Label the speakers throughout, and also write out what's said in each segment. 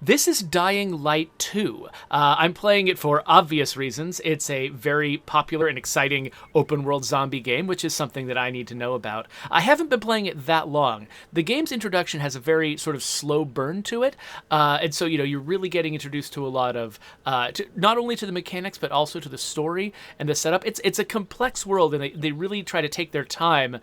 Speaker 1: This is Dying Light 2. I'm playing it for obvious reasons. It's a very popular and exciting open-world zombie game, which is something that I need to know about. I haven't been playing it that long. The game's introduction has a very sort of slow burn to it, and so, you're really getting introduced to a lot of, not only to the mechanics, but also to the story and the setup. It's a complex world, and they really try to take their time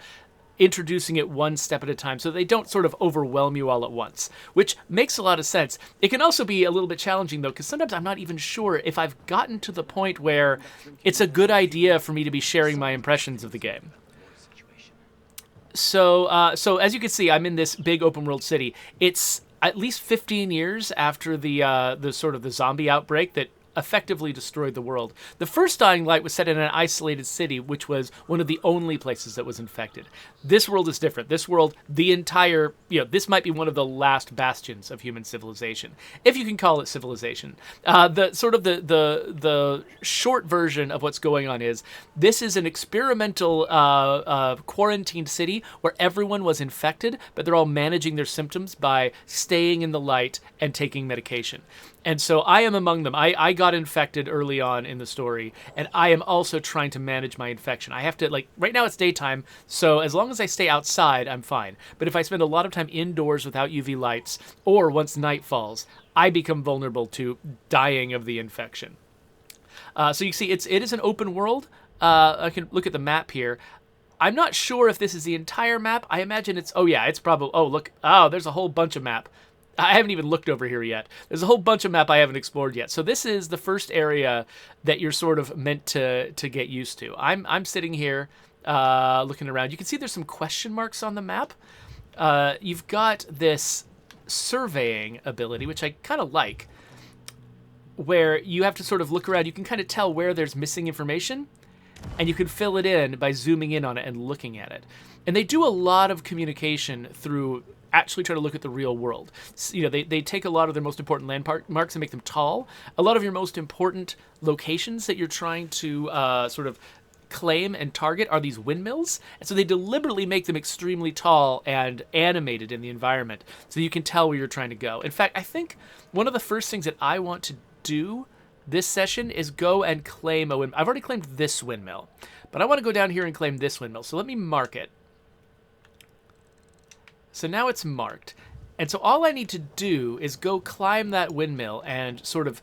Speaker 1: introducing it one step at a time so they don't sort of overwhelm you all at once, which makes a lot of sense. It can also be a little bit challenging, though, because sometimes I'm not even sure if I've gotten to the point where it's a good idea for me to be sharing my impressions of the game. So as you can see, I'm in this big open world city. It's at least 15 years after the sort of the zombie outbreak that effectively destroyed the world. The first Dying Light was set in an isolated city, which was one of the only places that was infected. This world is different. This world, the entire, this might be one of the last bastions of human civilization, if you can call it civilization. The short version of what's going on is this is an experimental quarantined city where everyone was infected, but they're all managing their symptoms by staying in the light and taking medication. And so I am among them. I got infected early on in the story, and I am also trying to manage my infection. I have to, right now it's daytime, so as long as I stay outside, I'm fine. But if I spend a lot of time indoors without UV lights, or once night falls, I become vulnerable to dying of the infection. So you see, it is an open world. I can look at the map here. I'm not sure if this is the entire map. I imagine it's probably, there's a whole bunch of map. I haven't even looked over here yet. There's a whole bunch of map I haven't explored yet. So this is the first area that you're sort of meant to get used to. I'm sitting here looking around. You can see there's some question marks on the map. You've got this surveying ability, which I kind of like, where you have to sort of look around. You can kind of tell where there's missing information, and you can fill it in by zooming in on it and looking at it. And they do a lot of communication through actually try to look at the real world. They take a lot of their most important landmarks and make them tall. A lot of your most important locations that you're trying to sort of claim and target are these windmills. And so they deliberately make them extremely tall and animated in the environment so you can tell where you're trying to go. In fact, I think one of the first things that I want to do this session is go and claim a windmill. I've already claimed this windmill, but I want to go down here and claim this windmill. So let me mark it. So now it's marked. And so all I need to do is go climb that windmill and sort of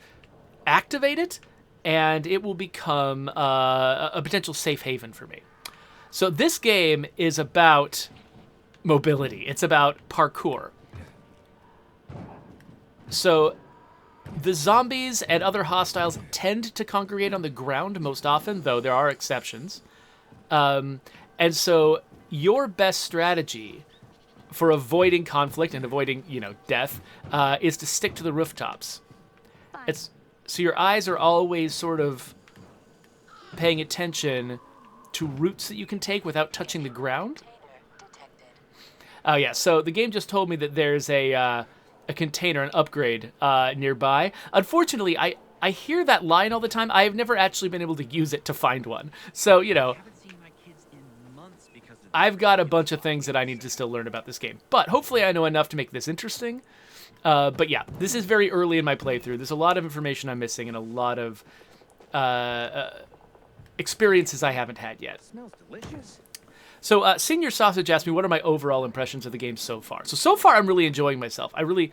Speaker 1: activate it, and it will become a potential safe haven for me. So this game is about mobility. It's about parkour. So the zombies and other hostiles tend to congregate on the ground most often, though there are exceptions. And so your best strategy for avoiding conflict and avoiding, death, is to stick to the rooftops. So your eyes are always sort of paying attention to routes that you can take without touching the ground. Oh yeah, so the game just told me that there's a container, an upgrade nearby. Unfortunately, I hear that line all the time. I've never actually been able to use it to find one. So, I've got a bunch of things that I need to still learn about this game. But hopefully I know enough to make this interesting. But yeah, this is very early in my playthrough. There's a lot of information I'm missing and a lot of experiences I haven't had yet.
Speaker 2: Smells delicious.
Speaker 1: So Senior Sausage asked me, what are my overall impressions of the game so far? So far I'm really enjoying myself. I really...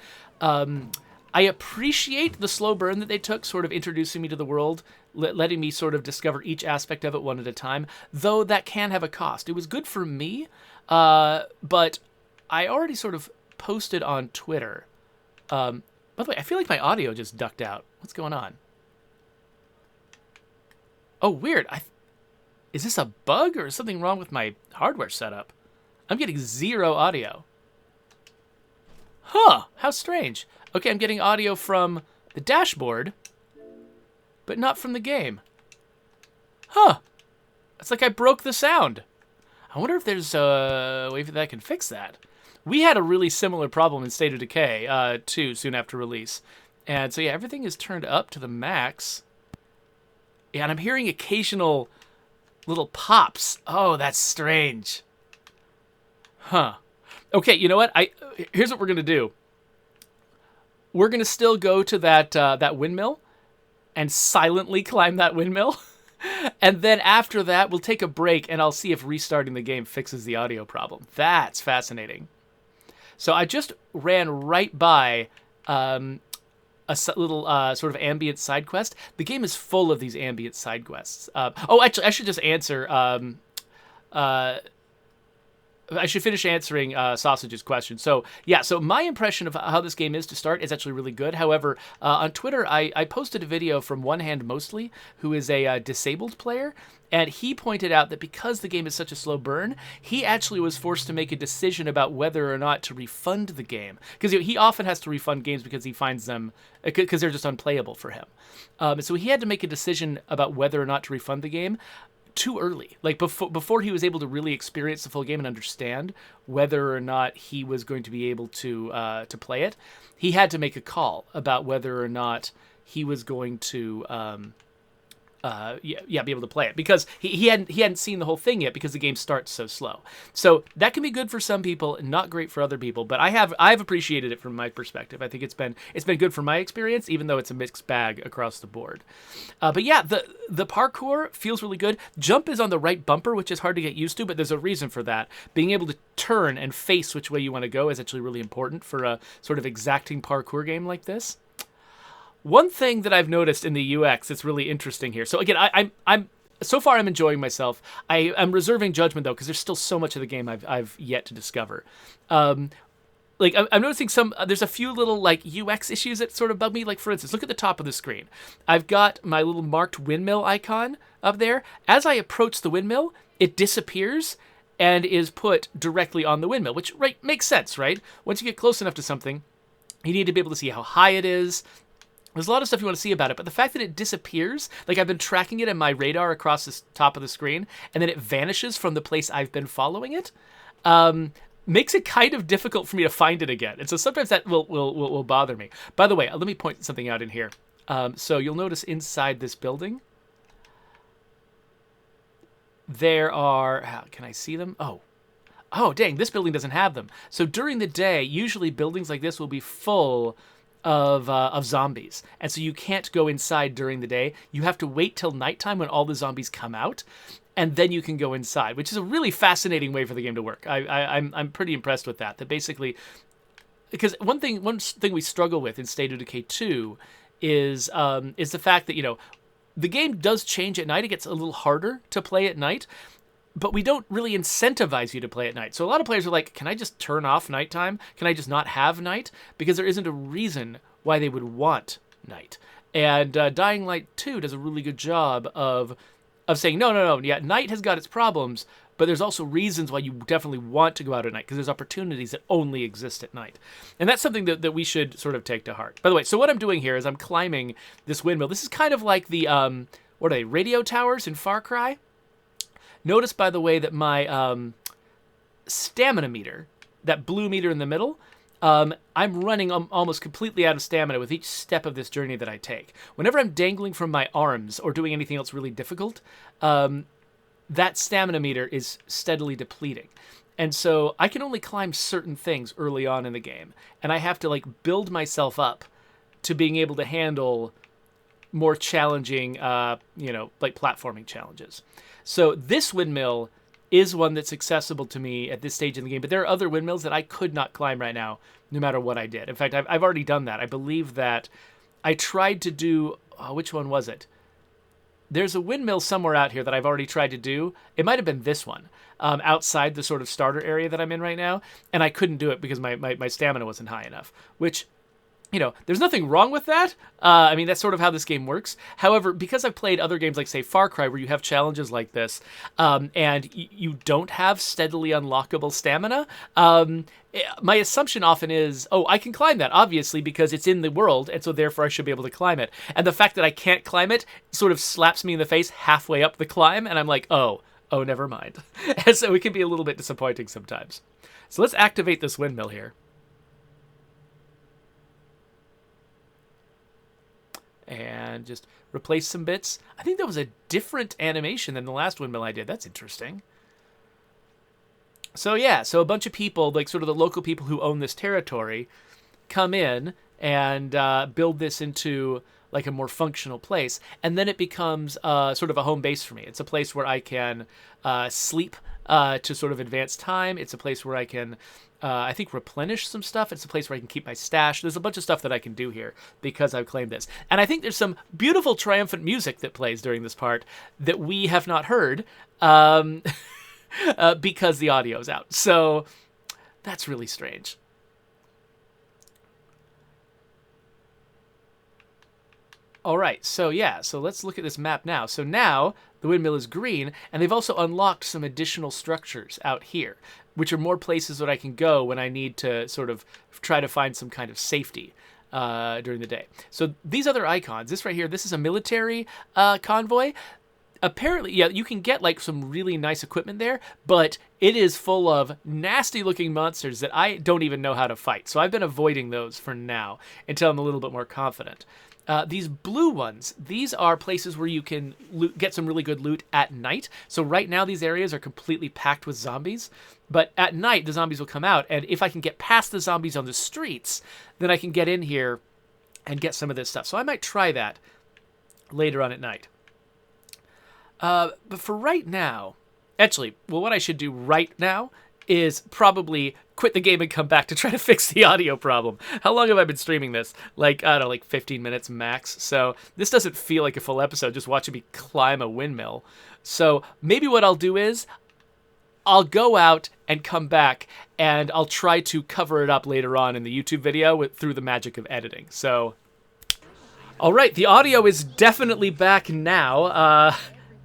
Speaker 1: I appreciate the slow burn that they took, sort of introducing me to the world, letting me sort of discover each aspect of it one at a time, though that can have a cost. It was good for me, but I already sort of posted on Twitter. By the way, I feel like my audio just ducked out. What's going on? Oh, weird. Is this a bug or is something wrong with my hardware setup? I'm getting zero audio. Huh, how strange. Okay, I'm getting audio from the dashboard, but not from the game. Huh. It's like I broke the sound. I wonder if there's a way that I can fix that. We had a really similar problem in State of Decay, too, soon after release. And so, yeah, everything is turned up to the max. Yeah, and I'm hearing occasional little pops. Oh, that's strange. Huh. Okay, you know what? Here's what we're going to do. we're going to still go to that windmill and silently climb that windmill. And then after that, we'll take a break and I'll see if restarting the game fixes the audio problem. That's fascinating. So I just ran right by a little sort of ambient side quest. The game is full of these ambient side quests. Actually, I should just answer. I should finish answering Sausage's question. So my impression of how this game is to start is actually really good. However, on Twitter, I posted a video from One Hand Mostly, who is a disabled player, and he pointed out that because the game is such a slow burn, he actually was forced to make a decision about whether or not to refund the game. Because he often has to refund games because he finds them, because they're just unplayable for him. So he had to make a decision about whether or not to refund the game too early, like before he was able to really experience the full game and understand whether or not he was going to be able to play it. He had to make a call about whether or not he was going to be able to play it, because he hadn't seen the whole thing yet, because the game starts so slow. So that can be good for some people and not great for other people, but I've appreciated it from my perspective. I think it's been good for my experience, even though it's a mixed bag across the board. But yeah, the parkour feels really good. Jump is on the right bumper, which is hard to get used to, but there's a reason for that. Being able to turn and face which way you want to go is actually really important for a sort of exacting parkour game like this. One thing that I've noticed in the UX that's really interesting here. So again, I'm so far I'm enjoying myself. I'm reserving judgment though, because there's still so much of the game I've yet to discover. I'm noticing there's a few little like UX issues that sort of bug me. Like for instance, look at the top of the screen. I've got my little marked windmill icon up there. As I approach the windmill, it disappears and is put directly on the windmill, which makes sense, right? Once you get close enough to something, you need to be able to see how high it is. There's a lot of stuff you want to see about it, but the fact that it disappears, like I've been tracking it in my radar across the top of the screen, and then it vanishes from the place I've been following it, makes it kind of difficult for me to find it again. And so sometimes that will bother me. By the way, let me point something out in here. So you'll notice inside this building, there are, can I see them? Oh, dang, this building doesn't have them. So during the day, usually buildings like this will be full of zombies, and so you can't go inside during the day. You have to wait till nighttime when all the zombies come out, and then you can go inside, which is a really fascinating way for the game to work. I'm pretty impressed with that. That basically, because one thing we struggle with in State of Decay 2 is the fact that the game does change at night. It gets a little harder to play at night, but we don't really incentivize you to play at night. So a lot of players are like, can I just turn off nighttime? Can I just not have night? Because there isn't a reason why they would want night. And Dying Light 2 does a really good job of saying, no, yeah, night has got its problems, but there's also reasons why you definitely want to go out at night, because there's opportunities that only exist at night. And that's something that we should sort of take to heart. By the way, so what I'm doing here is I'm climbing this windmill. This is kind of like the, what are they, radio towers in Far Cry? Notice, by the way, that my stamina meter, that blue meter in the middle, I'm running almost completely out of stamina with each step of this journey that I take. Whenever I'm dangling from my arms or doing anything else really difficult, that stamina meter is steadily depleting. And so I can only climb certain things early on in the game, and I have to build myself up to being able to handle more challenging, platforming challenges. So this windmill is one that's accessible to me at this stage in the game, but there are other windmills that I could not climb right now, no matter what I did. In fact, I've already done that. I believe that I tried to do, which one was it? There's a windmill somewhere out here that I've already tried to do. It might have been this one, outside the sort of starter area that I'm in right now, and I couldn't do it because my stamina wasn't high enough, which, there's nothing wrong with that. That's sort of how this game works. However, because I've played other games like, say, Far Cry, where you have challenges like this, and you don't have steadily unlockable stamina, my assumption often is, I can climb that, obviously, because it's in the world, and so therefore I should be able to climb it. And the fact that I can't climb it sort of slaps me in the face halfway up the climb, and I'm like, oh, never mind. And so it can be a little bit disappointing sometimes. So let's activate this windmill here. And just replace some bits. I think that was a different animation than the last windmill I did. That's interesting. So yeah, so a bunch of people, like sort of the local people who own this territory, come in and build this into like a more functional place. And then it becomes sort of a home base for me. It's a place where I can sleep to sort of advance time. It's a place where I can, I think, replenish some stuff. It's a place where I can keep my stash. There's a bunch of stuff that I can do here because I've claimed this. And I think there's some beautiful triumphant music that plays during this part that we have not heard because the audio's out. So that's really strange. All right, so yeah, so let's look at this map now. So now the windmill is green, and they've also unlocked some additional structures out here, which are more places that I can go when I need to sort of try to find some kind of safety during the day. So these other icons, this right here, this is a military convoy. Apparently, yeah, you can get like some really nice equipment there, but it is full of nasty looking monsters that I don't even know how to fight. So I've been avoiding those for now until I'm a little bit more confident. These blue ones, these are places where you can get some really good loot at night. So right now these areas are completely packed with zombies, but at night the zombies will come out, and if I can get past the zombies on the streets, then I can get in here and get some of this stuff. So I might try that later on at night. But for right now, actually, well, what I should do right now is probably quit the game and come back to try to fix the audio problem. How long have I been streaming this? Like, I don't know, like 15 minutes max. So this doesn't feel like a full episode, just watching me climb a windmill. So maybe what I'll do is I'll go out and come back, and I'll try to cover it up later on in the YouTube video through the magic of editing. So, all right, the audio is definitely back now.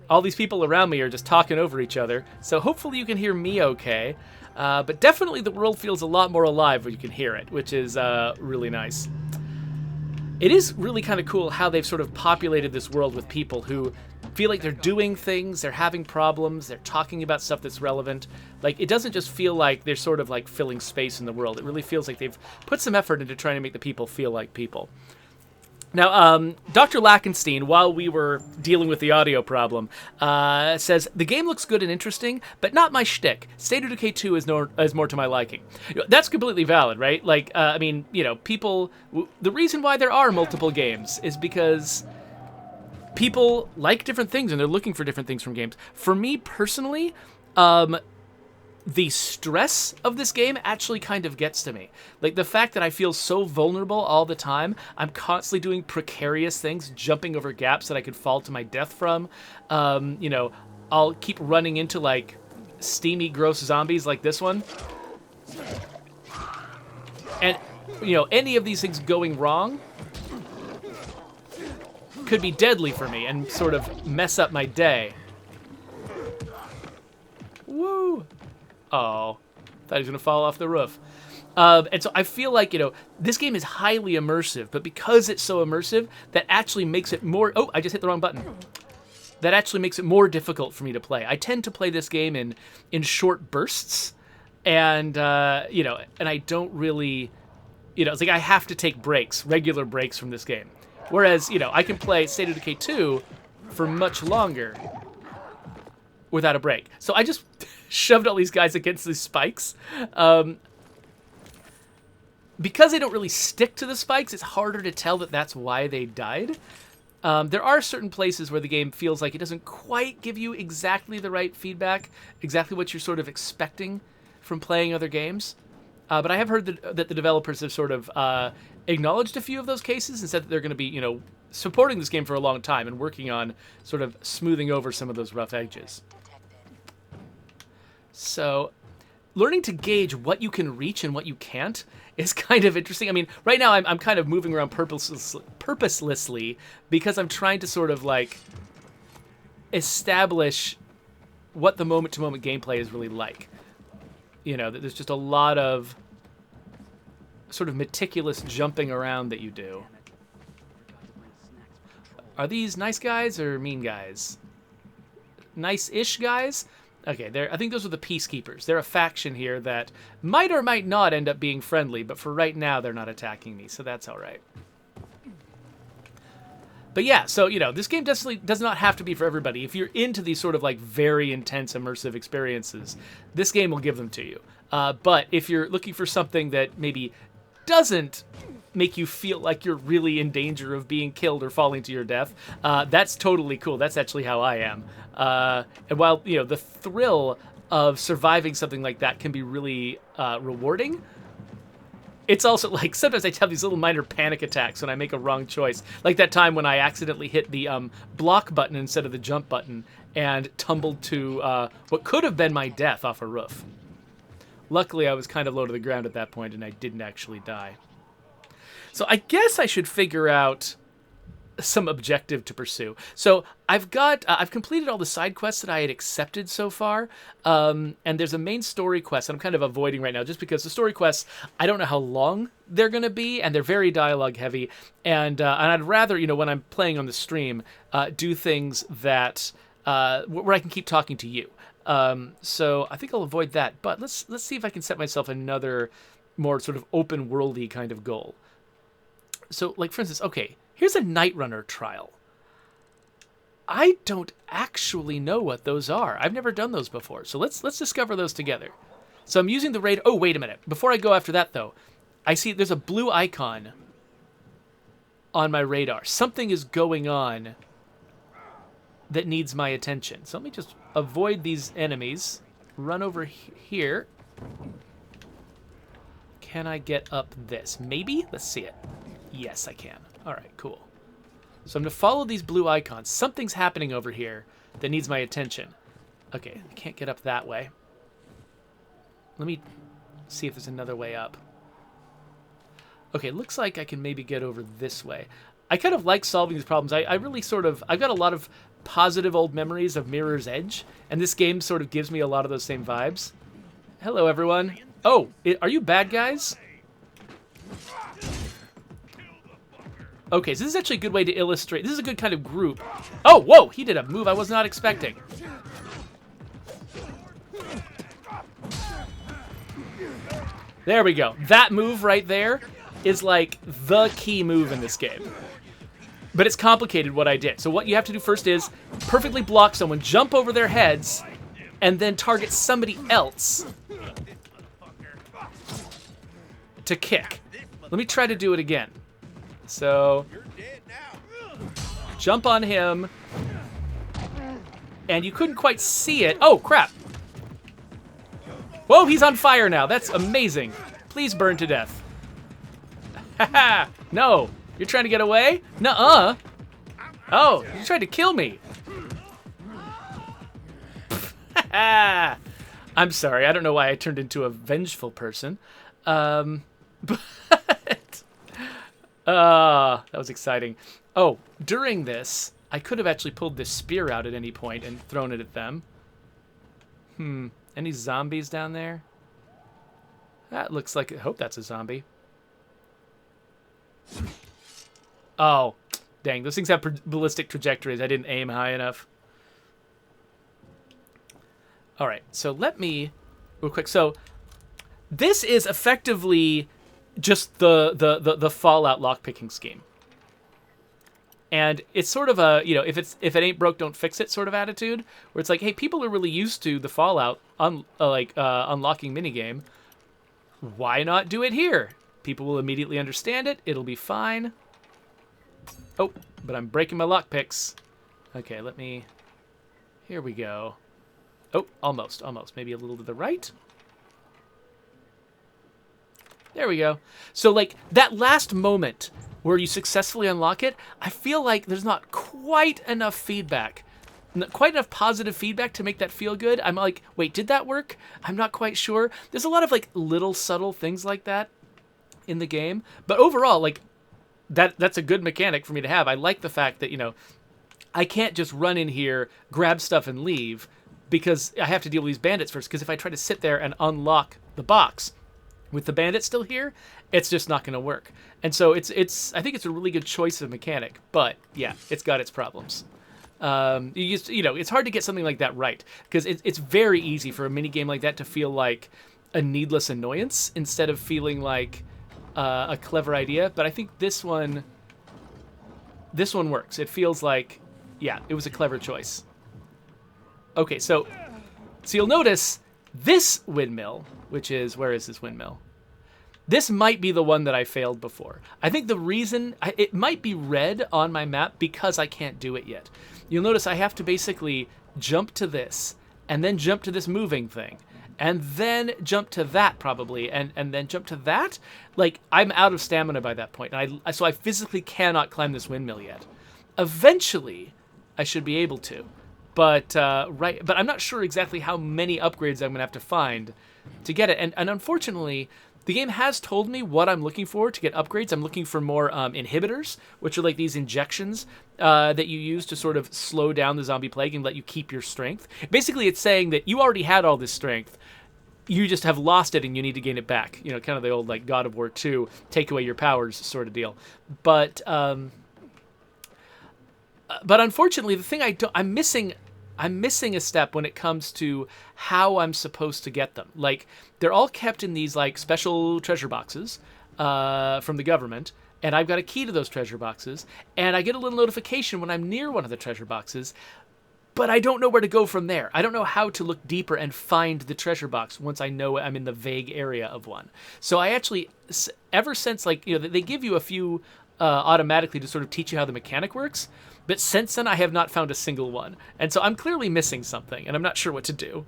Speaker 1: All these people around me are just talking over each other, so hopefully you can hear me okay. But definitely the world feels a lot more alive when you can hear it, which is really nice. It is really kind of cool how they've sort of populated this world with people who feel like they're doing things, they're having problems, they're talking about stuff that's relevant. Like, it doesn't just feel like they're sort of like filling space in the world. It really feels like they've put some effort into trying to make the people feel like people. Now, Dr. Lackenstein, while we were dealing with the audio problem, says, the game looks good and interesting, but not my shtick. State of Decay 2 is more to my liking. That's completely valid, right? Like, I mean, you know, people... The reason why there are multiple games is because people like different things, and they're looking for different things from games. For me, personally, the stress of this game actually kind of gets to me. Like, the fact that I feel so vulnerable all the time. I'm constantly doing precarious things, jumping over gaps that I could fall to my death from. You know, I'll keep running into, like, steamy, gross zombies like this one. And, you know, any of these things going wrong could be deadly for me and sort of mess up my day. Woo! Oh, thought he was going to fall off the roof. And so I feel like, you know, this game is highly immersive, but because it's so immersive, that actually makes it more... Oh, I just hit the wrong button. That actually makes it more difficult for me to play. I tend to play this game in short bursts, and, you know, and I don't really... You know, it's like I have to take breaks, regular breaks from this game. Whereas, you know, I can play State of Decay 2 for much longer without a break. So I just... shoved all these guys against these spikes. Because they don't really stick to the spikes, it's harder to tell that that's why they died. There are certain places where the game feels like it doesn't quite give you exactly the right feedback, exactly what you're sort of expecting from playing other games. But I have heard that the developers have sort of acknowledged a few of those cases and said that they're going to be, you know, supporting this game for a long time and working on sort of smoothing over some of those rough edges. So, learning to gauge what you can reach and what you can't is kind of interesting. I mean, right now I'm kind of moving around purposelessly because I'm trying to sort of, like, establish what the moment-to-moment gameplay is really like. You know, there's just a lot of sort of meticulous jumping around that you do. Are these nice guys or mean guys? Nice-ish guys? Okay, I think those are the Peacekeepers. They're a faction here that might or might not end up being friendly, but for right now, they're not attacking me, so that's all right. But yeah, so, you know, this game definitely does not have to be for everybody. If you're into these sort of, like, very intense immersive experiences, this game will give them to you. But if you're looking for something that maybe doesn't make you feel like you're really in danger of being killed or falling to your death, that's totally cool. That's actually how I am. And while, you know, the thrill of surviving something like that can be really rewarding, it's also like sometimes I have these little minor panic attacks when I make a wrong choice. Like that time when I accidentally hit the block button instead of the jump button and tumbled to what could have been my death off a roof. Luckily, I was kind of low to the ground at that point and I didn't actually die. So I guess I should figure out some objective to pursue. So I've completed all the side quests that I had accepted so far, and there's a main story quest that I'm kind of avoiding right now just because the story quests, I don't know how long they're going to be, and they're very dialogue heavy, and I'd rather, you know, when I'm playing on the stream, do things that where I can keep talking to you. So I think I'll avoid that, but let's see if I can set myself another more sort of open worldy kind of goal. So, like, for instance, okay, here's a Night Runner trial. I don't actually know what those are. I've never done those before, so let's discover those together. So I'm using the radar. Oh, wait a minute. Before I go after that, though, I see there's a blue icon on my radar. Something is going on that needs my attention. So let me just avoid these enemies. Run over here. Can I get up this? Maybe? Let's see it. Yes, I can. All right, cool. So I'm going to follow these blue icons. Something's happening over here that needs my attention. Okay, I can't get up that way. Let me see if there's another way up. Okay, looks like I can maybe get over this way. I kind of like solving these problems. I really sort of... I've got a lot of positive old memories of Mirror's Edge, and this game sort of gives me a lot of those same vibes. Hello, everyone. Oh, are you bad guys? Okay, so this is actually a good way to illustrate. This is a good kind of group. Oh, whoa! He did a move I was not expecting. There we go. That move right there is like the key move in this game. But it's complicated what I did. So what you have to do first is perfectly block someone, jump over their heads, and then target somebody else to kick. Let me try to do it again. So, jump on him, and you couldn't quite see it. Oh, crap. Whoa, he's on fire now. That's amazing. Please burn to death. Haha, no. You're trying to get away? Nuh-uh. Oh, you tried to kill me. I'm sorry. I don't know why I turned into a vengeful person. That was exciting. Oh, during this, I could have actually pulled this spear out at any point and thrown it at them. Any zombies down there? That looks like... I hope that's a zombie. Oh, dang. Those things have ballistic trajectories. I didn't aim high enough. All right, so let me... Real quick. So, this is effectively... just the Fallout lockpicking scheme. And it's sort of a, you know, if it ain't broke, don't fix it sort of attitude, where it's like, hey, people are really used to the Fallout unlocking minigame. Why not do it here? People will immediately understand it. It'll be fine. Oh, but I'm breaking my lockpicks. Okay, let me... Here we go. Oh, almost. Maybe a little to the right. There we go. So, like, that last moment where you successfully unlock it, I feel like there's not quite enough feedback. Quite enough positive feedback to make that feel good. I'm like, wait, did that work? I'm not quite sure. There's a lot of, like, little subtle things like that in the game. But overall, like, that's a good mechanic for me to have. I like the fact that, you know, I can't just run in here, grab stuff, and leave because I have to deal with these bandits first. Because if I try to sit there and unlock the box with the bandit still here, it's just not going to work. And so I think it's a really good choice of mechanic, but yeah, it's got its problems. You know, it's hard to get something like that right because it's very easy for a mini game like that to feel like a needless annoyance instead of feeling like a clever idea. But I think this one works. It feels like, yeah, it was a clever choice. Okay, so you'll notice this windmill, which is, where is this windmill? This might be the one that I failed before. I think the reason, it might be red on my map because I can't do it yet. You'll notice I have to basically jump to this, and then jump to this moving thing, and then jump to that probably, and then jump to that. Like, I'm out of stamina by that point, and so I physically cannot climb this windmill yet. Eventually, I should be able to, but but I'm not sure exactly how many upgrades I'm gonna have to find to get it, and unfortunately, the game has told me what I'm looking for to get upgrades. I'm looking for more inhibitors, which are like these injections that you use to sort of slow down the zombie plague and let you keep your strength. Basically, it's saying that you already had all this strength. You just have lost it and you need to gain it back. You know, kind of the old like God of War 2, take away your powers sort of deal. But unfortunately, the thing I'm missing a step when it comes to how I'm supposed to get them. Like, they're all kept in these like special treasure boxes from the government, and I've got a key to those treasure boxes, and I get a little notification when I'm near one of the treasure boxes, but I don't know where to go from there. I don't know how to look deeper and find the treasure box once I know I'm in the vague area of one. So I actually, ever since, like, you know, they give you a few automatically to sort of teach you how the mechanic works, but since then I have not found a single one. And so I'm clearly missing something, and I'm not sure what to do.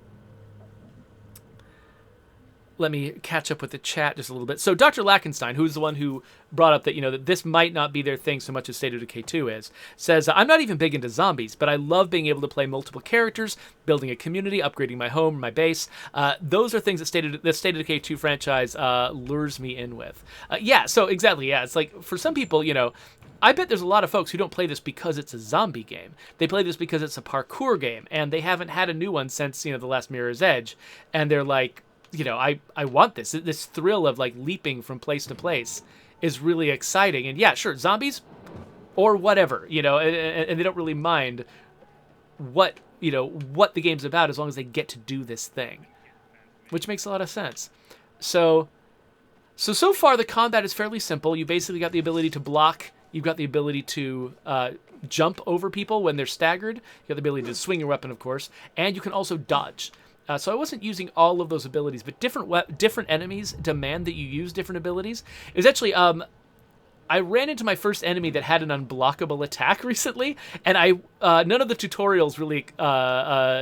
Speaker 1: Let me catch up with the chat just a little bit. So Dr. Lackenstein, who's the one who brought up that, you know, that this might not be their thing so much as State of Decay 2 is, says, I'm not even big into zombies, but I love being able to play multiple characters, building a community, upgrading my home, my base. Those are things that the State of Decay 2 franchise lures me in with. Yeah, so exactly, yeah. It's like, for some people, you know, I bet there's a lot of folks who don't play this because it's a zombie game. They play this because it's a parkour game, and they haven't had a new one since, you know, The Last Mirror's Edge, and they're like, you know, I want this. This thrill of like leaping from place to place is really exciting. And yeah, sure, zombies or whatever, you know, and they don't really mind what the game's about as long as they get to do this thing, which makes a lot of sense. So far the combat is fairly simple. You basically got the ability to block. You've got the ability to jump over people when they're staggered. You got the ability to swing your weapon, of course, and you can also dodge. So I wasn't using all of those abilities, but different enemies demand that you use different abilities. It was actually, I ran into my first enemy that had an unblockable attack recently, and none of the tutorials really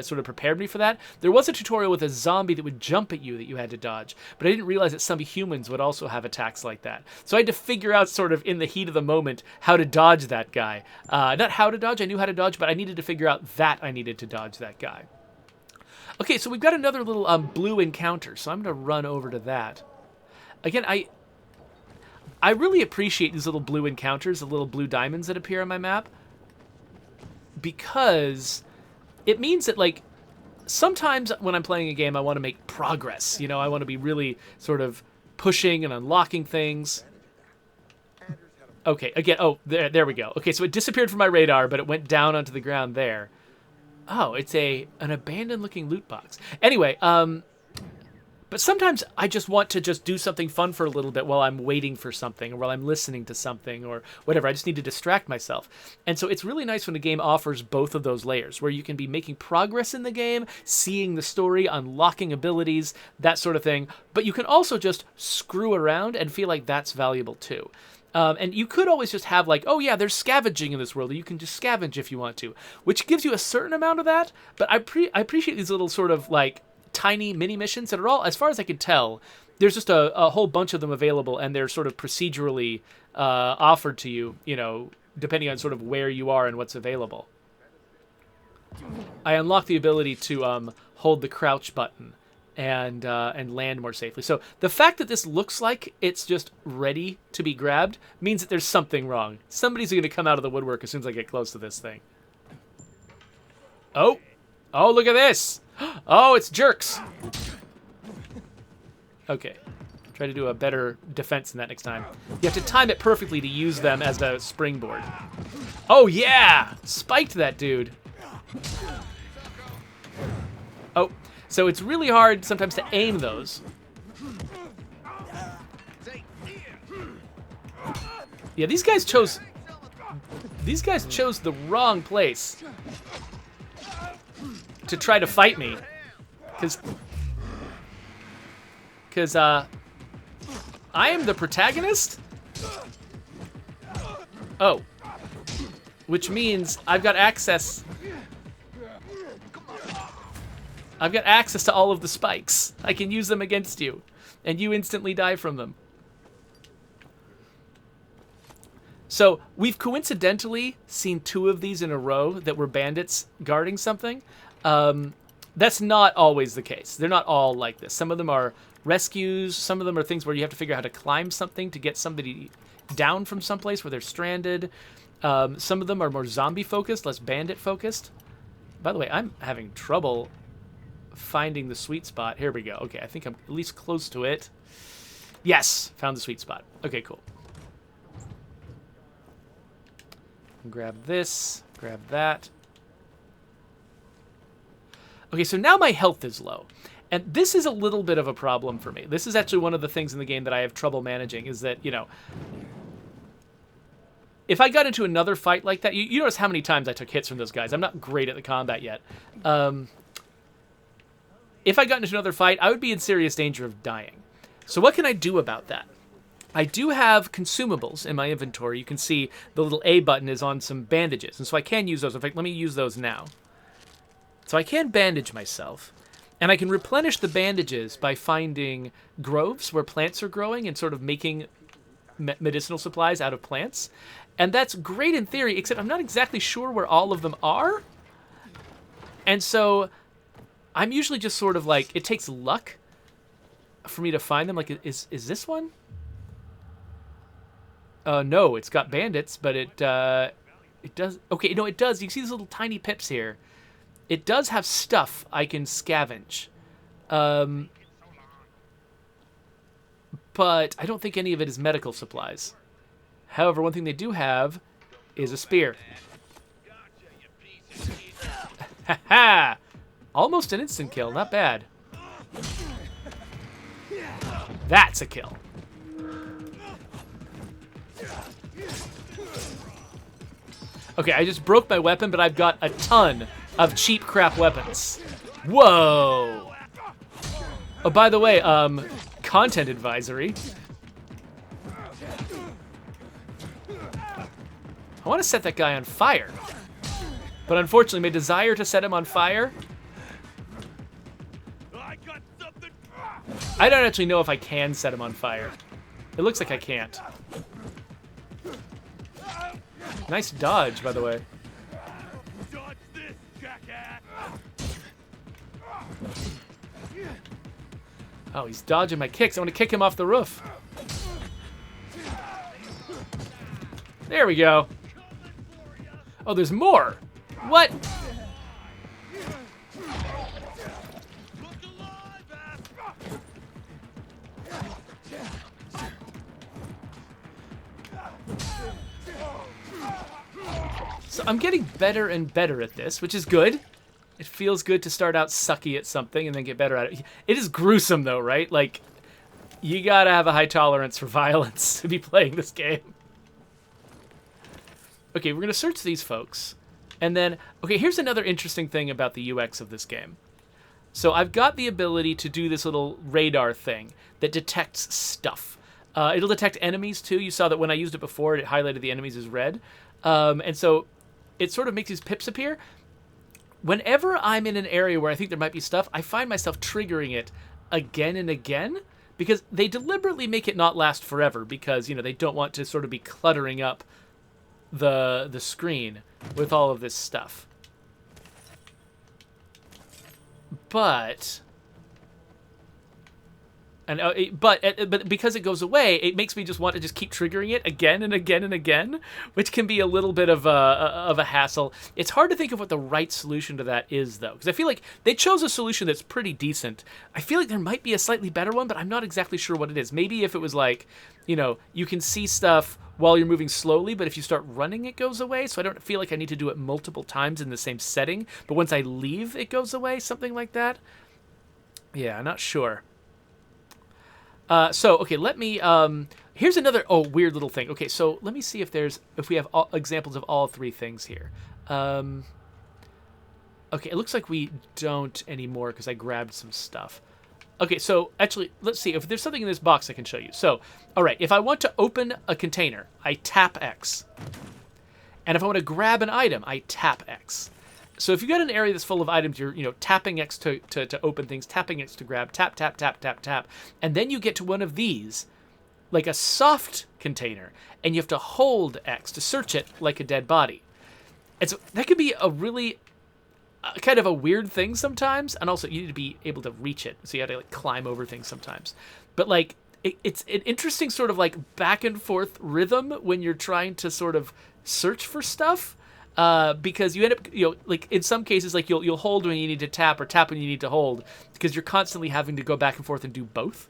Speaker 1: sort of prepared me for that. There was a tutorial with a zombie that would jump at you that you had to dodge, but I didn't realize that some humans would also have attacks like that. So I had to figure out sort of in the heat of the moment how to dodge that guy. Not how to dodge, I knew how to dodge, but I needed to figure out that I needed to dodge that guy. Okay, so we've got another little blue encounter, so I'm going to run over to that. Again, I really appreciate these little blue encounters, the little blue diamonds that appear on my map, because it means that, like, sometimes when I'm playing a game, I want to make progress. You know, I want to be really sort of pushing and unlocking things. Okay, again, oh, there we go. Okay, so it disappeared from my radar, but it went down onto the ground there. Oh, it's an abandoned-looking loot box. Anyway, but sometimes I just want to just do something fun for a little bit while I'm waiting for something or while I'm listening to something or whatever. I just need to distract myself. And so it's really nice when a game offers both of those layers, where you can be making progress in the game, seeing the story, unlocking abilities, that sort of thing. But you can also just screw around and feel like that's valuable too. And you could always just have like, oh yeah, there's scavenging in this world. You can just scavenge if you want to, which gives you a certain amount of that. But I appreciate these little sort of like tiny mini missions that are all, as far as I can tell, there's just a whole bunch of them available, and they're sort of procedurally offered to you, you know, depending on sort of where you are and what's available. I unlock the ability to hold the crouch button and land more safely. So the fact that this looks like it's just ready to be grabbed means that there's something wrong. Somebody's going to come out of the woodwork as soon as I get close to this thing. Oh, look at this. Oh, it's jerks. Okay, try to do a better defense than that next time. You have to time it perfectly to use them as a springboard. Oh yeah, spiked that dude. Oh. So it's really hard sometimes to aim those. Yeah, these guys chose the wrong place to try to fight me. Cause I am the protagonist? Oh. Which means I've got access... I've got access to all of the spikes. I can use them against you. And you instantly die from them. So, we've coincidentally seen 2 of these in a row that were bandits guarding something. That's not always the case. They're not all like this. Some of them are rescues. Some of them are things where you have to figure out how to climb something to get somebody down from someplace where they're stranded. Some of them are more zombie-focused, less bandit-focused. By the way, I'm having trouble finding the sweet spot. Here we go. Okay, I think I'm at least close to it. Yes, found the sweet spot. Okay, cool. Grab this, grab that. Okay, so now my health is low. And this is a little bit of a problem for me. This is actually one of the things in the game that I have trouble managing, is that, you know, if I got into another fight like that, you notice how many times I took hits from those guys. I'm not great at the combat yet. If I got into another fight, I would be in serious danger of dying. So what can I do about that? I do have consumables in my inventory. You can see the little A button is on some bandages, and so I can use those. In fact, let me use those now. So I can bandage myself, and I can replenish the bandages by finding groves where plants are growing and sort of making medicinal supplies out of plants. And that's great in theory, except I'm not exactly sure where all of them are. And so I'm usually just sort of like, it takes luck for me to find them. Like, is this one? No, it's got bandits, but it does. Okay, no, it does. You can see these little tiny pips here. It does have stuff I can scavenge. But I don't think any of it is medical supplies. However, one thing they do have is a spear. Ha ha! Almost an instant kill, not bad. That's a kill. Okay, I just broke my weapon, but I've got a ton of cheap crap weapons. Whoa! Oh, by the way, content advisory. I want to set that guy on fire. But unfortunately, my desire to set him on fire... I don't actually know if I can set him on fire. It looks like I can't. Nice dodge, by the way. Dodge this, jackass. Oh, he's dodging my kicks. I want to kick him off the roof. There we go. Oh, there's more. What? So I'm getting better and better at this, which is good. It feels good to start out sucky at something and then get better at it. It is gruesome, though, right? Like, you gotta have a high tolerance for violence to be playing this game. Okay, we're gonna search these folks. And then, okay, here's another interesting thing about the UX of this game. So I've got the ability to do this little radar thing that detects stuff. It'll detect enemies, too. You saw that when I used it before, it highlighted the enemies as red. And so it sort of makes these pips appear. Whenever I'm in an area where I think there might be stuff, I find myself triggering it again and again, because they deliberately make it not last forever, because, you know, they don't want to sort of be cluttering up the screen with all of this stuff. But but because it goes away, it makes me just want to just keep triggering it again and again and again, which can be a little bit of a hassle. It's hard to think of what the right solution to that is, though, because I feel like they chose a solution that's pretty decent. I feel like there might be a slightly better one, but I'm not exactly sure what it is. Maybe if it was like, you know, you can see stuff while you're moving slowly, but if you start running, it goes away. So I don't feel like I need to do it multiple times in the same setting, but once I leave, it goes away, something like that. Yeah, I'm not sure. So, okay, let me, here's another, weird little thing. Okay, so let me see if we have examples of all three things here. Okay, it looks like we don't anymore because I grabbed some stuff. Okay, so actually, let's see. If there's something in this box I can show you. So, all right, if I want to open a container, I tap X. And if I want to grab an item, I tap X. So if you got an area that's full of items, you're tapping X to open things, tapping X to grab, tap, tap, tap, tap, tap. And then you get to one of these, like a soft container, and you have to hold X to search it like a dead body. And so that could be a really kind of a weird thing sometimes, and also you need to be able to reach it, so you have to like climb over things sometimes. But like it's an interesting sort of like back and forth rhythm when you're trying to sort of search for stuff, because you end up like in some cases like you'll hold when you need to tap or tap when you need to hold, because you're constantly having to go back and forth and do both.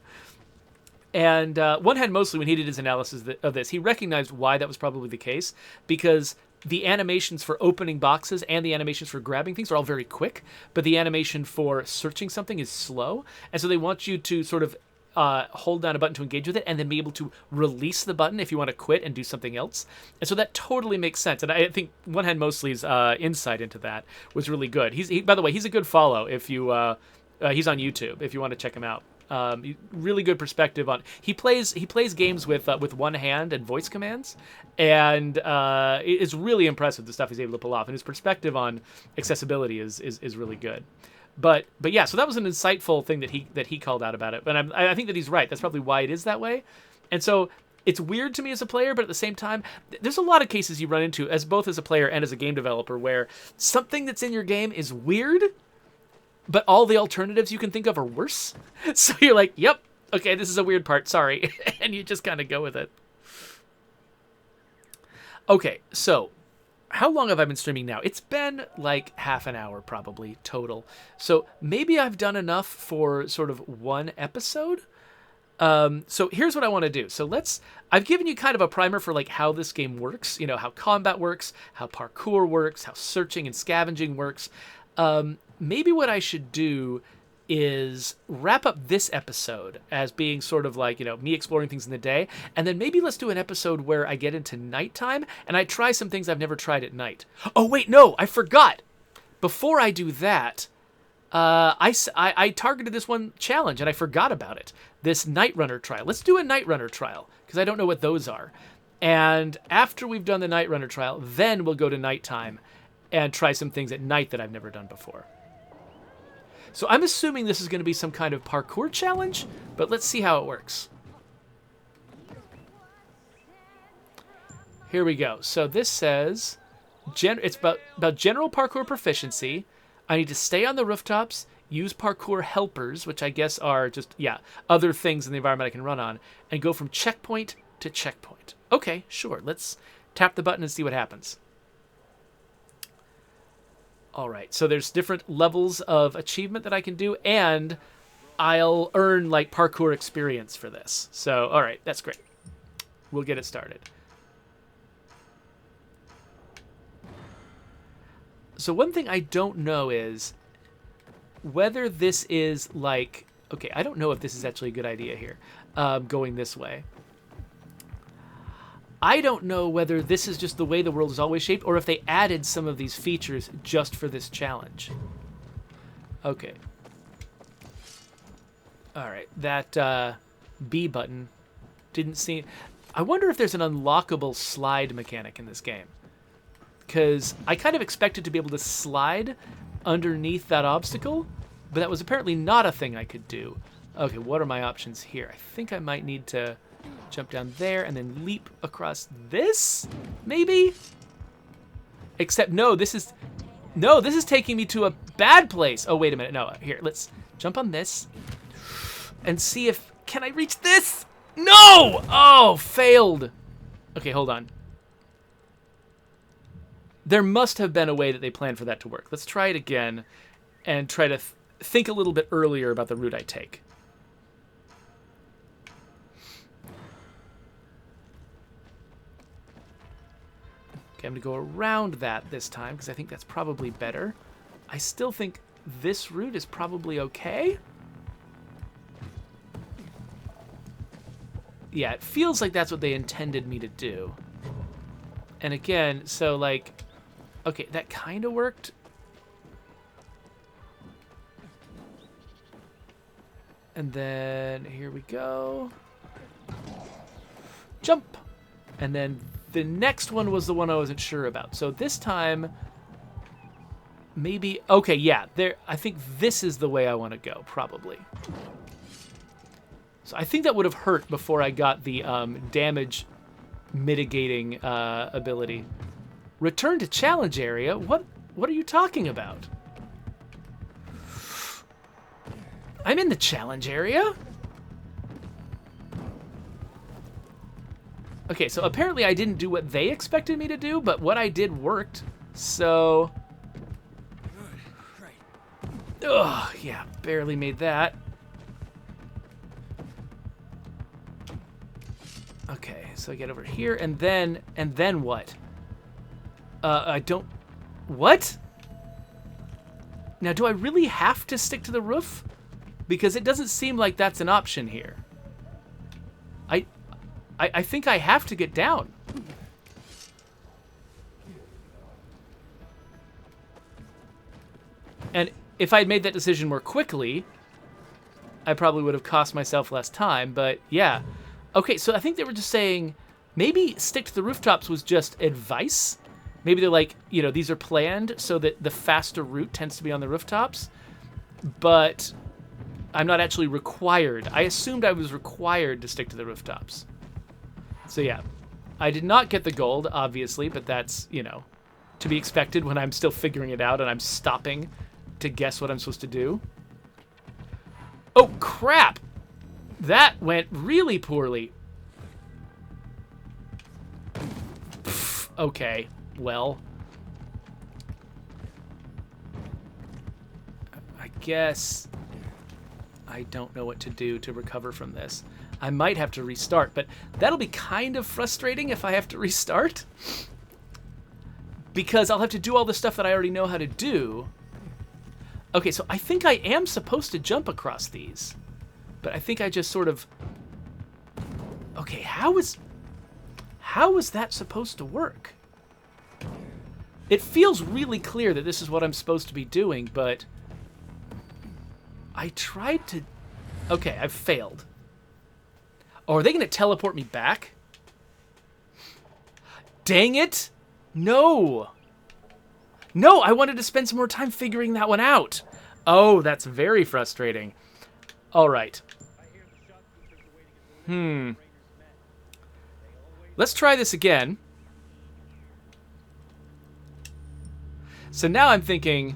Speaker 1: And One Hand Mostly, when he did his analysis of this, he recognized why that was probably the case, because the animations for opening boxes and the animations for grabbing things are all very quick, but the animation for searching something is slow. And so they want you to sort of hold down a button to engage with it and then be able to release the button if you want to quit and do something else. And so that totally makes sense. And I think One Hand Mostly's insight into that was really good. By the way, he's a good follow if you he's on YouTube if you want to check him out. Really good perspective on. He plays games with one hand and voice commands, and it's really impressive the stuff he's able to pull off. And his perspective on accessibility is really good. But yeah, so that was an insightful thing that he called out about it. But I think that he's right. That's probably why it is that way. And so it's weird to me as a player, but at the same time, there's a lot of cases you run into as both as a player and as a game developer where something that's in your game is weird, but all the alternatives you can think of are worse. So you're like, yep, okay, this is a weird part, sorry. And you just kind of go with it. Okay, so how long have I been streaming now? It's been like half an hour probably total. So maybe I've done enough for sort of one episode. So here's what I want to do. So I've given you kind of a primer for like how this game works, how combat works, how parkour works, how searching and scavenging works. Maybe what I should do is wrap up this episode as being sort of like, me exploring things in the day. And then maybe let's do an episode where I get into nighttime and I try some things I've never tried at night. Oh, wait, no, I forgot. Before I do that, I targeted this one challenge and I forgot about it. This Night Runner trial. Let's do a Night Runner trial because I don't know what those are. And after we've done the Night Runner trial, then we'll go to nighttime and try some things at night that I've never done before. So I'm assuming this is going to be some kind of parkour challenge, but let's see how it works. Here we go. So this says, it's about general parkour proficiency. I need to stay on the rooftops, use parkour helpers, which I guess are just, other things in the environment I can run on, and go from checkpoint to checkpoint. Okay, sure. Let's tap the button and see what happens. All right, so there's different levels of achievement that I can do, and I'll earn like parkour experience for this. So, all right, that's great. We'll get it started. So one thing I don't know is whether this is like, okay, I don't know if this is actually a good idea here, going this way. I don't know whether this is just the way the world is always shaped or if they added some of these features just for this challenge. Okay. All right, that B button didn't seem... I wonder if there's an unlockable slide mechanic in this game. Because I kind of expected to be able to slide underneath that obstacle, but that was apparently not a thing I could do. Okay, what are my options here? I think I might need to jump down there and then leap across this, maybe? Except, no, this is taking me to a bad place. Oh, wait a minute. No, here, let's jump on this and see if, can I reach this? No! Oh, failed. Okay, hold on. There must have been a way that they planned for that to work. Let's try it again and try to think a little bit earlier about the route I take. Okay, I'm going to go around that this time because I think that's probably better. I still think this route is probably okay. Yeah, it feels like that's what they intended me to do. And again, so like, okay, that kind of worked. And then here we go. Jump. And then the next one was the one I wasn't sure about. So this time, maybe... Okay, yeah. I think this is the way I want to go, probably. So I think that would have hurt before I got the damage mitigating ability. Return to challenge area? What are you talking about? I'm in the challenge area? Okay, so apparently I didn't do what they expected me to do, but what I did worked. So... Ugh, yeah, barely made that. Okay, so I get over here, and then what? I don't... What? Now, do I really have to stick to the roof? Because it doesn't seem like that's an option here. I think I have to get down. And if I'd made that decision more quickly, I probably would have cost myself less time, but yeah. Okay, so I think they were just saying maybe stick to the rooftops was just advice. Maybe they're like, you know, these are planned so that the faster route tends to be on the rooftops, but I'm not actually required. I assumed I was required to stick to the rooftops. So yeah, I did not get the gold, obviously, but that's, you know, to be expected when I'm still figuring it out and I'm stopping to guess what I'm supposed to do. Oh, crap! That went really poorly. Pfft, okay, well. I guess I don't know what to do to recover from this. I might have to restart, but that'll be kind of frustrating if I have to restart. Because I'll have to do all the stuff that I already know how to do. Okay, so I think I am supposed to jump across these. But I think I just sort of... Okay, how is that supposed to work? It feels really clear that this is what I'm supposed to be doing, but... I tried to... Okay, I've failed. Oh, are they going to teleport me back? Dang it! No! No, I wanted to spend some more time figuring that one out. Oh, that's very frustrating. All right. Let's try this again. So now I'm thinking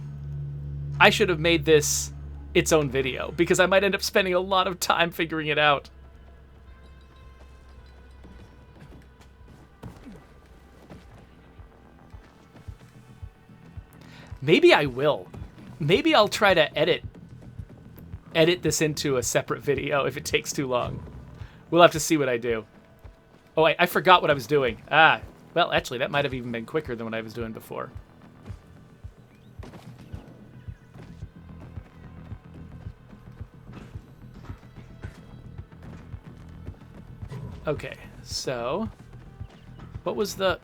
Speaker 1: I should have made this its own video because I might end up spending a lot of time figuring it out. Maybe I will. Maybe I'll try to edit this into a separate video if it takes too long. We'll have to see what I do. Oh, I forgot what I was doing. Ah, well, actually, that might have even been quicker than what I was doing before. Okay, so what was the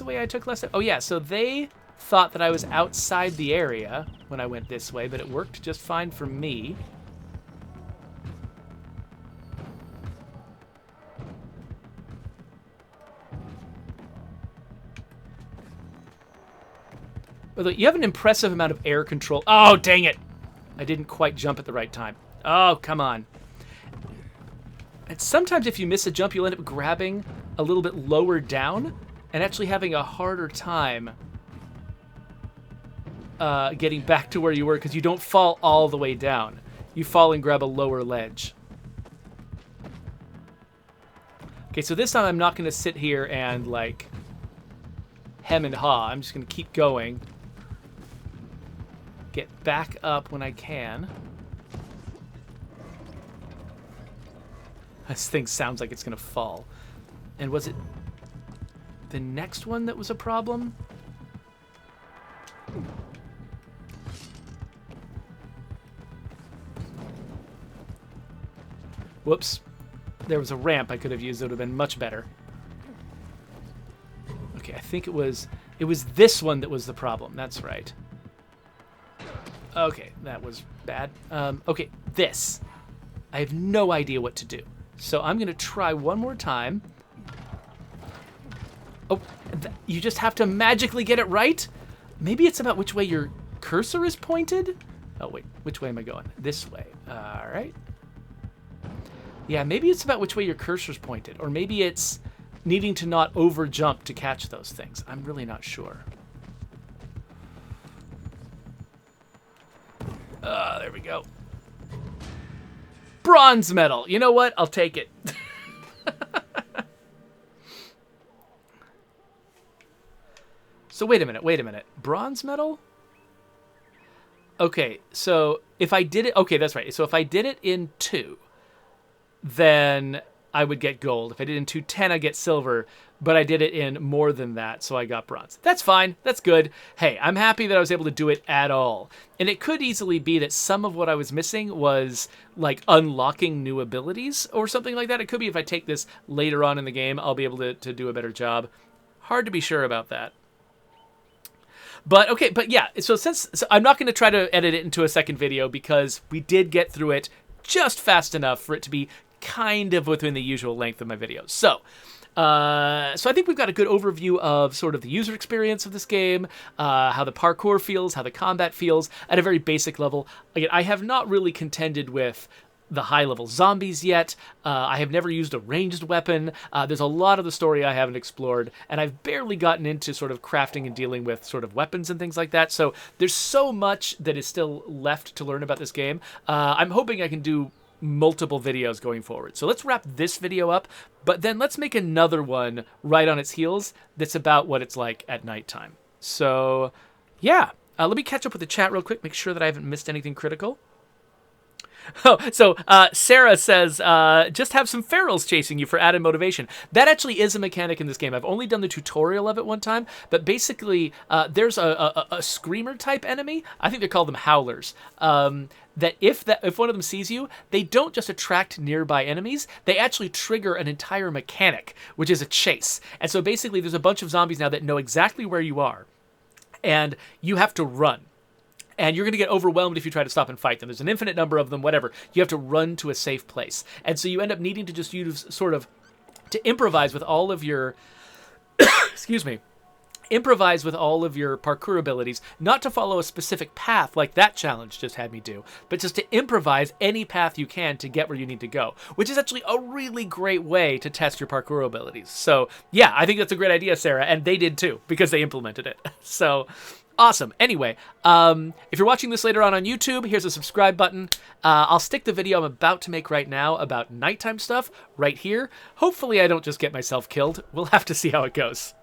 Speaker 1: way I took last time? Oh yeah, so they thought that I was outside the area when I went this way, but it worked just fine for me. Although you have an impressive amount of air control. Oh, dang it! I didn't quite jump at the right time. Oh, come on. And sometimes if you miss a jump, you'll end up grabbing a little bit lower down and actually having a harder time getting back to where you were because you don't fall all the way down. You fall and grab a lower ledge. Okay, so this time I'm not going to sit here and, like, hem and haw. I'm just going to keep going. Get back up when I can. This thing sounds like it's going to fall. And was it the next one that was a problem? Whoops. There was a ramp I could have used that would have been much better. Okay, I think it was this one that was the problem. That's right. Okay, that was bad. Okay, this. I have no idea what to do. So I'm going to try one more time. Oh, you just have to magically get it right? Maybe it's about which way your cursor is pointed? Oh, wait. Which way am I going? This way. All right. Yeah, maybe it's about which way your cursor's pointed. Or maybe it's needing to not over jump to catch those things. I'm really not sure. There we go. Bronze medal. You know what? I'll take it. So wait a minute. Bronze medal? Okay, so if I did it... Okay, that's right. So if I did it in 2, then I would get gold. If I did it in 210, I'd get silver. But I did it in more than that, so I got bronze. That's fine. That's good. Hey, I'm happy that I was able to do it at all. And it could easily be that some of what I was missing was, like, unlocking new abilities or something like that. It could be if I take this later on in the game, I'll be able to do a better job. Hard to be sure about that. But, okay, but yeah, so I'm not going to try to edit it into a second video because we did get through it just fast enough for it to be kind of within the usual length of my videos. So I think we've got a good overview of sort of the user experience of this game, how the parkour feels, how the combat feels at a very basic level. Again, I have not really contended with the high-level zombies yet. I have never used a ranged weapon. There's a lot of the story I haven't explored, and I've barely gotten into sort of crafting and dealing with sort of weapons and things like that. So there's so much that is still left to learn about this game. I'm hoping I can do multiple videos going forward. So let's wrap this video up, but then let's make another one right on its heels that's about what it's like at nighttime. So yeah, let me catch up with the chat real quick, make sure that I haven't missed anything critical. Oh, so Sarah says, just have some ferals chasing you for added motivation. That actually is a mechanic in this game. I've only done the tutorial of it one time, but basically there's a screamer type enemy. I think they call them howlers. That if one of them sees you, they don't just attract nearby enemies, they actually trigger an entire mechanic, which is a chase. And so basically there's a bunch of zombies now that know exactly where you are, and you have to run. And you're going to get overwhelmed if you try to stop and fight them. There's an infinite number of them, whatever. You have to run to a safe place. And so you end up needing to just use sort of, to improvise with all of your, excuse me, improvise with all of your parkour abilities, not to follow a specific path like that challenge just had me do, but just to improvise any path you can to get where you need to go, which is actually a really great way to test your parkour abilities. So yeah, I think that's a great idea, Sarah, and they did too, because they implemented it. So awesome. Anyway, if you're watching this later on YouTube, here's a subscribe button. I'll stick the video I'm about to make right now about nighttime stuff right here. Hopefully I don't just get myself killed. We'll have to see how it goes.